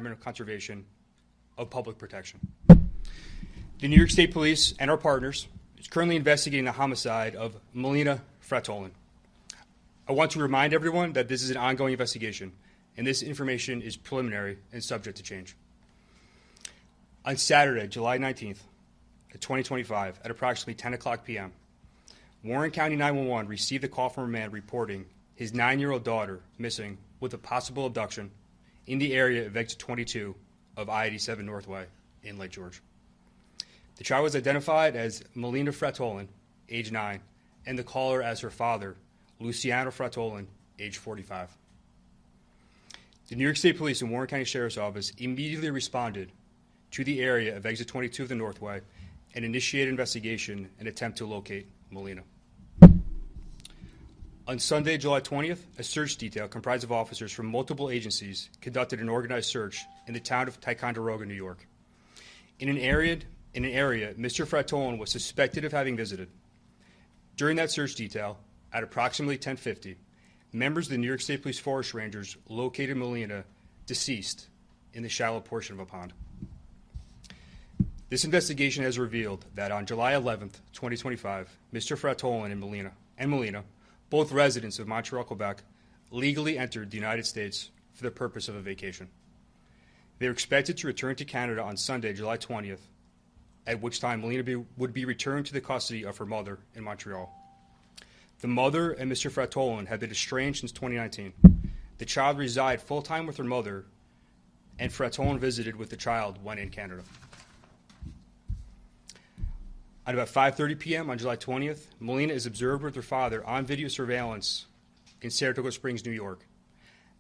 Environmental Conservation of Public Protection. The New York State Police and our partners is currently investigating the homicide of Melina Fratolin. I want to remind everyone that this is an ongoing investigation, and this information is preliminary and subject to change. On Saturday, July 19th, 2025, at approximately 10 o'clock p.m., Warren County 911 received a call from a man reporting his 9-year-old daughter missing with a possible abduction in the area of exit 22 of I-87 Northway in Lake George. The child was identified as Melina Fratolin, age 9, and the caller as her father, Luciano Fratolin, age 45. The New York State Police and Warren County Sheriff's Office immediately responded to the area of exit 22 of the Northway and initiated investigation and attempt to locate Melina. On Sunday, July 20th, a search detail comprised of officers from multiple agencies conducted an organized search in the town of Ticonderoga, New York. In an area Mr. Fratolin was suspected of having visited. During that search detail, at approximately 10:50, members of the New York State Police Forest Rangers located Melina deceased in the shallow portion of a pond. This investigation has revealed that on July 11th, 2025, Mr. Fratolin and Melina, both residents of Montreal, Quebec, legally entered the United States for the purpose of a vacation. They are expected to return to Canada on Sunday, July 20th, at which time Melina would be returned to the custody of her mother in Montreal. The mother and Mr. Fratolin have been estranged since 2019. The child resided full-time with her mother, and Fratolin visited with the child when in Canada. At about 5:30 p.m. on July 20th, Melina is observed with her father on video surveillance in Saratoga Springs, New York.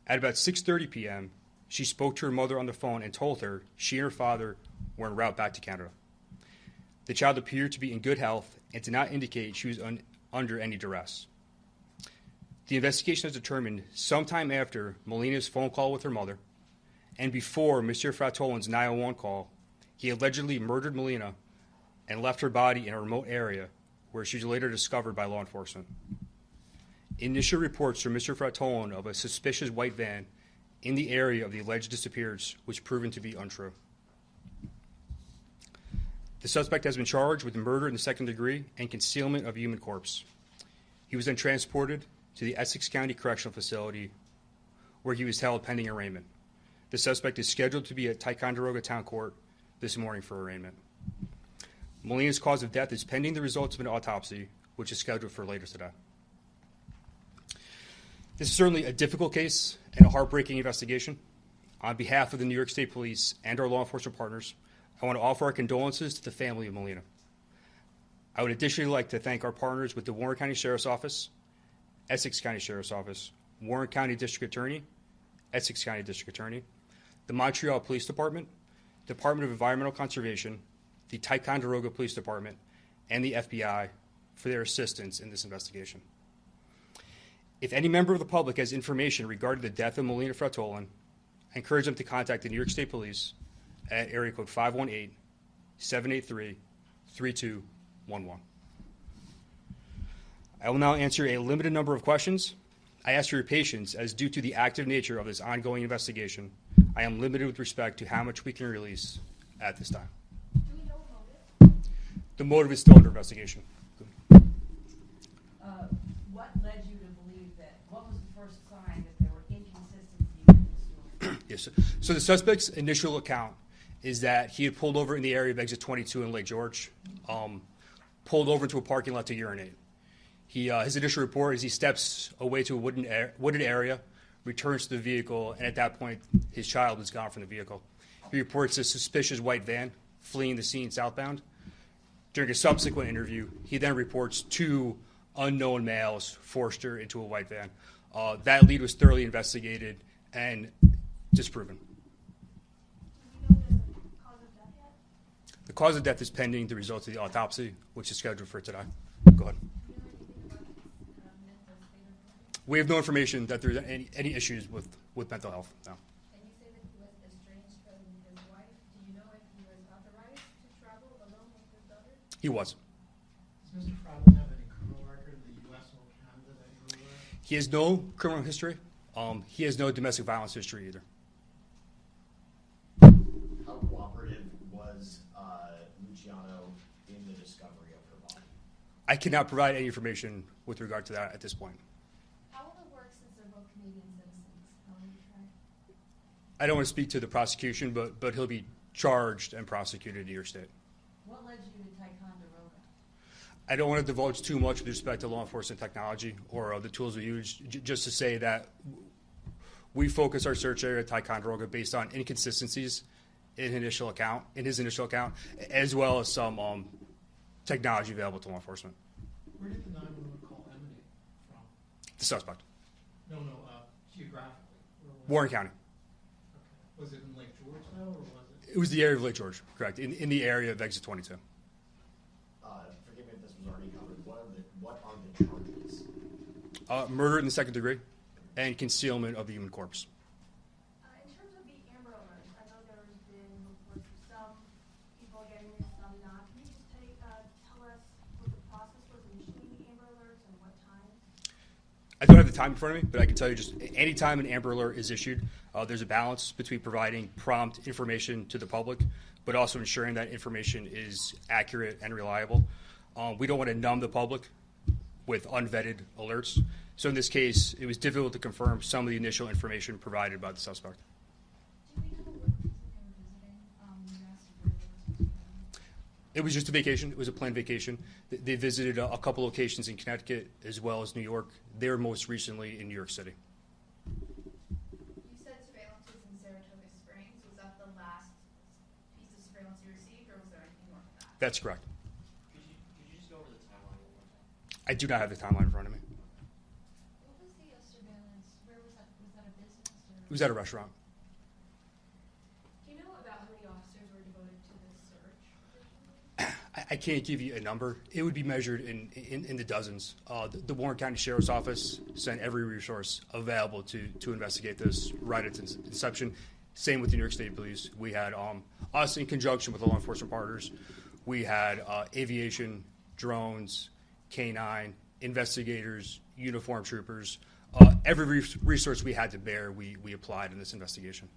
At about 6:30 p.m., she spoke to her mother on the phone and told her she and her father were en route back to Canada. The child appeared to be in good health and did not indicate she was under any duress. The investigation has determined sometime after Melina's phone call with her mother and before Mr. Fratolin's 911 call, he allegedly murdered Melina and left her body in a remote area where she was later discovered by law enforcement. Initial reports from Mr. Fratolin of a suspicious white van in the area of the alleged disappearance was proven to be untrue. The suspect has been charged with murder in the second degree and concealment of a human corpse. He was then transported to the Essex County Correctional Facility where he was held pending arraignment. The suspect is scheduled to be at Ticonderoga Town Court this morning for arraignment. Melina's cause of death is pending the results of an autopsy, which is scheduled for later today. This is certainly a difficult case and a heartbreaking investigation. On behalf of the New York State Police and our law enforcement partners, I want to offer our condolences to the family of Melina. I would additionally like to thank our partners with the Warren County Sheriff's Office, Essex County Sheriff's Office, Warren County District Attorney, Essex County District Attorney, the Montreal Police Department, Department of Environmental Conservation, the Ticonderoga Police Department, and the FBI for their assistance in this investigation. If any member of the public has information regarding the death of Melina Fratolin, I encourage them to contact the New York State Police at area code 518-783-3211. I will now answer a limited number of questions. I ask for your patience as due to the active nature of this ongoing investigation, I am limited with respect to how much we can release at this time. Do we know motive? The motive is still under investigation. What led you to believe that? What was the first sign that there were inconsistencies in the story? Yes. So the suspect's initial account is that he had pulled over in the area of exit 22 in Lake George, pulled over into a parking lot to urinate. His initial report is he steps away to a wooded area, returns to the vehicle, and at that point, his child is gone from the vehicle. He reports a suspicious white van fleeing the scene southbound. During a subsequent interview, he then reports two unknown males forced her into a white van. That lead was thoroughly investigated and disproven. Do we know the cause of death yet? The cause of death is pending the results of the autopsy, which is scheduled for today. Go ahead. Do you know anything about his mental state of mind? We have no information that there's any issues with mental health, no. And you say that he was estranged from his wife. Do you know if he was authorized to travel alone with his daughter? He was. Does Mr. Fratolin have any criminal record in the U.S. or Canada that you're aware of? He has no criminal history. He has no domestic violence history either. I cannot provide any information with regard to that at this point. How will it work since they're both Canadian citizens? How will you try? I don't want to speak to the prosecution, but he'll be charged and prosecuted in New York State. What led you to Ticonderoga? I don't want to divulge too much with respect to law enforcement technology or the tools we use, just to say that we focus our search area at Ticonderoga based on inconsistencies in his initial account, as well as some technology available to law enforcement. Where did the 911 call emanate from? The suspect, No, geographically. Where was Warren it? County. Okay. Was it in Lake George though, or was it? It was the area of Lake George, correct, in the area of exit 22. Forgive me if this was already covered. What are the charges? Murder in the second degree and concealment of the human corpse. In terms of the Amber Alerts, I know there's been reports of some people getting it, some not. Can you just tell us what the process was in issuing the Amber Alerts and what time? I don't have the time in front of me, but I can tell you just any time an Amber Alert is issued, there's a balance between providing prompt information to the public, but also ensuring that information is accurate and reliable. We don't want to numb the public with unvetted alerts. So in this case, it was difficult to confirm some of the initial information provided by the suspect. Do we know what reason they were visiting? You asked if they were visiting. It was just a vacation. It was a planned vacation. They visited a couple locations in Connecticut as well as New York. They were most recently in New York City. You said surveillance was in Saratoga Springs. Was that the last piece of surveillance you received, or was there anything more than that? That's correct. Could you just go over the timeline one more time? I do not have the timeline in front of me. What was the surveillance? Where was that? Was that a business? Or? It was at a restaurant. Do you know about how many officers were devoted to this search? I can't give you a number. It would be measured in the dozens. The Warren County Sheriff's Office sent every resource available to investigate this right at its inception. Same with the New York State Police. We had us in conjunction with the law enforcement partners. We had aviation, drones, K-9, investigators, uniformed troopers. Every resource we had to bear, we applied in this investigation.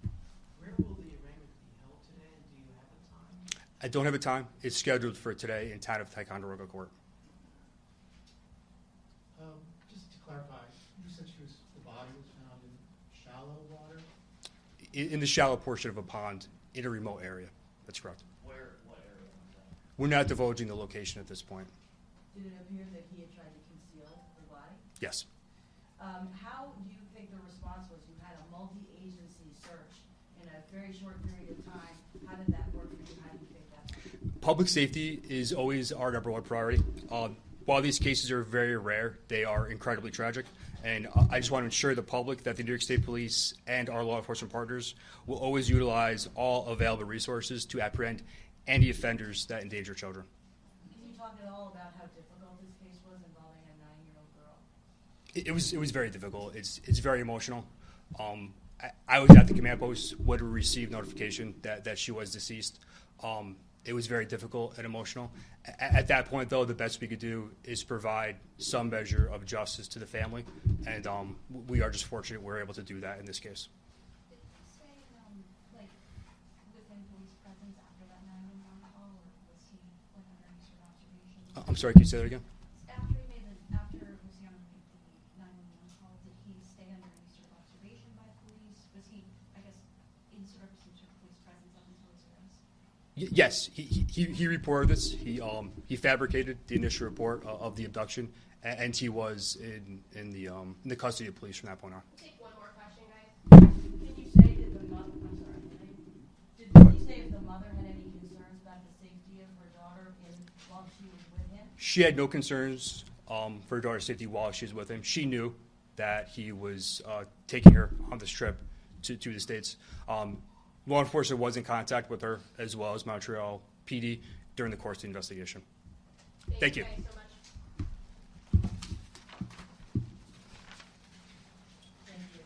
Where will the arraignment be held today, and do you have a time? I don't have a time. It's scheduled for today in town of Ticonderoga Court. Just to clarify, you said the body was found in shallow water? In the shallow portion of a pond in a remote area. That's correct. What area was that? We're not divulging the location at this point. Did it appear that he had tried to conceal the body? Yes. How do you think the response was? You had a multi-agency search in a very short period of time. How did that work for you? How do you think that went? Public safety is always our number one priority. While these cases are very rare, they are incredibly tragic. And I just want to ensure the public that the New York State Police and our law enforcement partners will always utilize all available resources to apprehend any offenders that endanger children. Can you talk at all about how difficult this case was involving a 9-year-old girl? It was very difficult. It's very emotional. I was at the command post when we received notification that she was deceased. It was very difficult and emotional. At that point, though, the best we could do is provide some measure of justice to the family, and we are just fortunate we're able to do that in this case. Did he stay, within police presence after that 911 call, or was he, under any sort of observation? I'm sorry, can you say that again? After was he on the 911 call, did he stay under any sort of observation by police? Was he, I guess, in sort of some sort of police presence up until his arrest? Yes, he reported this. He fabricated the initial report of the abduction, and he was in the custody of police from that point on. We'll take one more question, guys. Can you say that the mother, I'm sorry, did you say if the mother had any concerns about the safety of her daughter while she was with him? She had no concerns for her daughter's safety while she was with him. She knew that he was taking her on this trip to the States. Law enforcement was in contact with her, as well as Montreal PD, during the course of the investigation. Thank you. Guys so much. Thank you.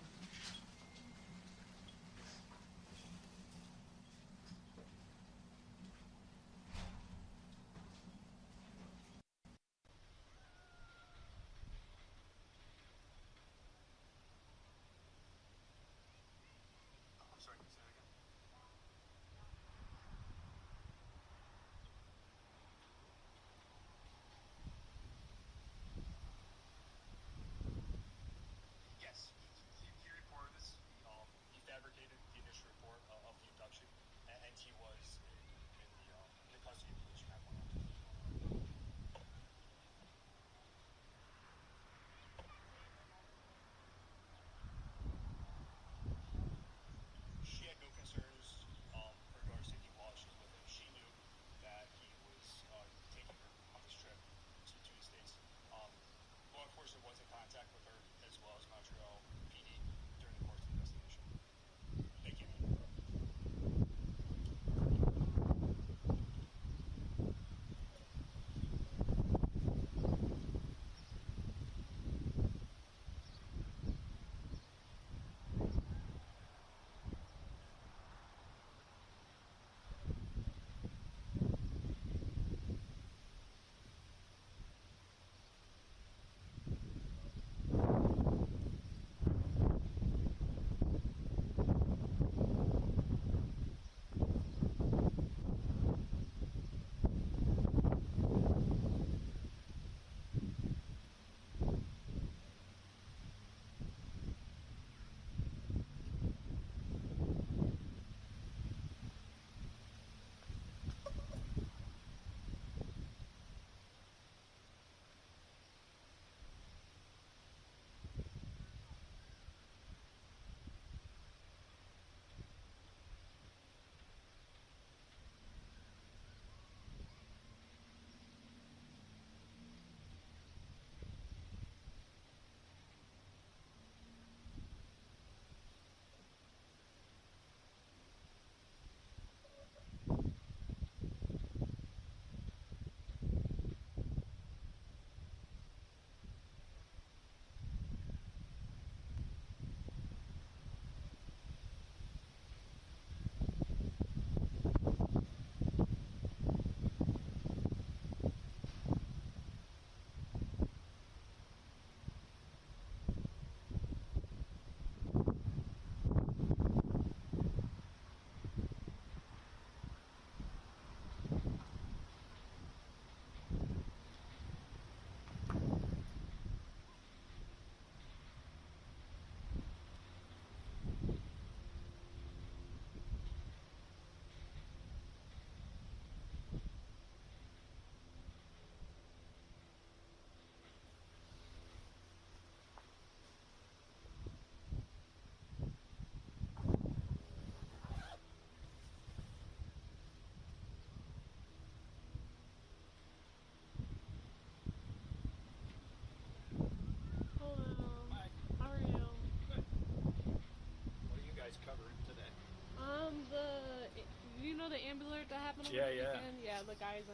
that happened over Yeah, the yeah. weekend? Yeah, the guy's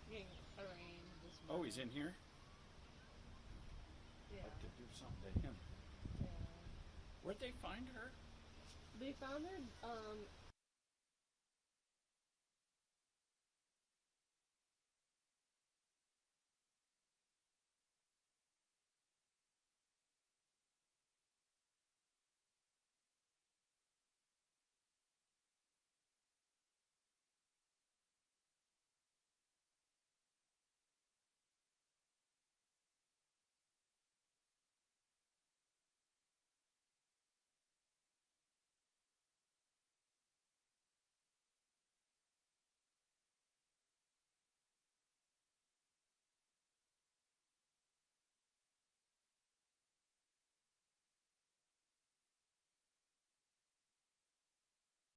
getting arraigned this Oh, morning. he's in here? Yeah. I'd like to do something to him. Yeah. Where'd they find her? They found her